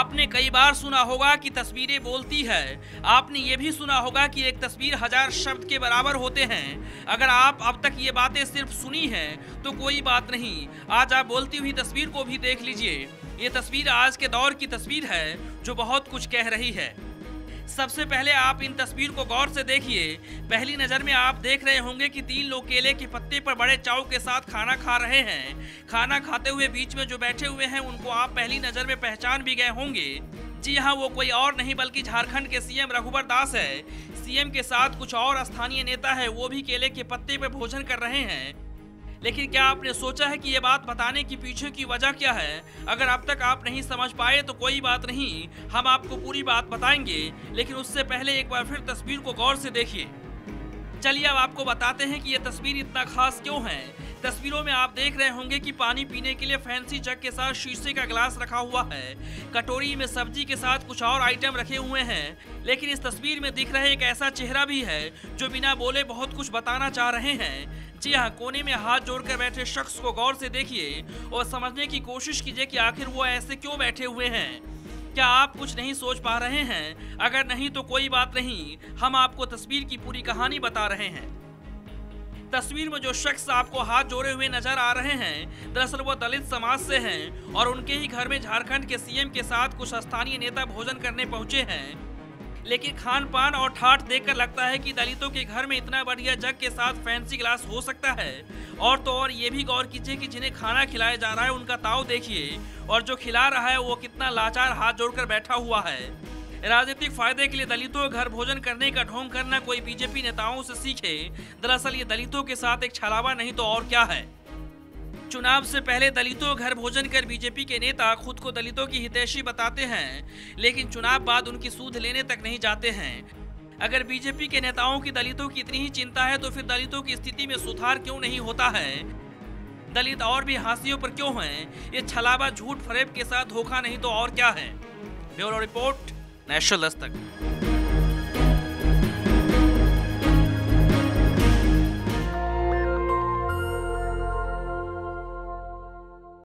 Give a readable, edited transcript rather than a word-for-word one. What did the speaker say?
आपने कई बार सुना होगा कि तस्वीरें बोलती है। आपने ये भी सुना होगा कि एक तस्वीर 1000 शब्द के बराबर होते हैं। अगर आप अब तक ये बातें सिर्फ सुनी हैं तो कोई बात नहीं, आज आप बोलती हुई तस्वीर को भी देख लीजिए। ये तस्वीर आज के दौर की तस्वीर है जो बहुत कुछ कह रही है। सबसे पहले आप इन तस्वीर को गौर से देखिए। पहली नज़र में आप देख रहे होंगे कि 3 लोग केले के पत्ते पर बड़े चाव के साथ खाना खा रहे हैं। खाना खाते हुए बीच में जो बैठे हुए हैं उनको आप पहली नज़र में पहचान भी गए होंगे। जी हाँ, वो कोई और नहीं बल्कि झारखंड के सीएम रघुवर दास है। सीएम के साथ कुछ और स्थानीय नेता है, वो भी केले के पत्ते पर भोजन कर रहे हैं। लेकिन क्या आपने सोचा है कि ये बात बताने के पीछे की वजह क्या है? अगर अब तक आप नहीं समझ पाए तो कोई बात नहीं, हम आपको पूरी बात बताएंगे। लेकिन उससे पहले एक बार फिर तस्वीर को गौर से देखिए। चलिए अब आपको बताते हैं कि ये तस्वीर इतना खास क्यों है। तस्वीरों में आप देख रहे होंगे कि पानी पीने के लिए फैंसी जग के साथ शीशे का गिलास रखा हुआ है। कटोरी में सब्जी के साथ कुछ और आइटम रखे हुए हैं। लेकिन इस तस्वीर में दिख रहे एक ऐसा चेहरा भी है जो बिना बोले बहुत कुछ बताना चाह रहे हैं। जी हाँ, कोने में हाथ जोड़कर बैठे शख्स को गौर से देखिए और समझने की कोशिश कीजिए कि आखिर वो ऐसे क्यों बैठे हुए हैं। क्या आप कुछ नहीं सोच पा रहे हैं? अगर नहीं तो कोई बात नहीं, हम आपको तस्वीर की पूरी कहानी बता रहे हैं। तस्वीर में जो शख्स आपको हाथ जोड़े हुए नजर आ रहे हैं, दरअसल वो दलित समाज से हैं और उनके ही घर में झारखंड के सीएम के साथ कुछ स्थानीय नेता भोजन करने पहुंचे हैं। लेकिन खान पान और ठाठ देखकर लगता है कि दलितों के घर में इतना बढ़िया जग के साथ फैंसी गिलास हो सकता है। और तो और ये भी गौर कीजिए कि जिन्हें खाना खिलाया जा रहा है उनका ताव देखिए, और जो खिला रहा है वो कितना लाचार हाथ जोड़कर बैठा हुआ है। राजनीतिक फायदे के लिए दलितों के घर भोजन करने का ढोंग करना कोई बीजेपी नेताओं से सीखे। दरअसल ये दलितों के साथ एक छलावा नहीं तो और क्या है। चुनाव से पहले दलितों घर भोजन कर बीजेपी के नेता खुद को दलितों की हितैषी बताते हैं, लेकिन चुनाव बाद उनकी सूद लेने तक नहीं जाते हैं। अगर बीजेपी के नेताओं की दलितों की इतनी ही चिंता है तो फिर दलितों की स्थिति में सुधार क्यों नहीं होता है? दलित और भी हाशियों पर क्यों हैं? ये छलावा झूठ फरेब के साथ धोखा नहीं तो और क्या है। Bureau report, national Dastak.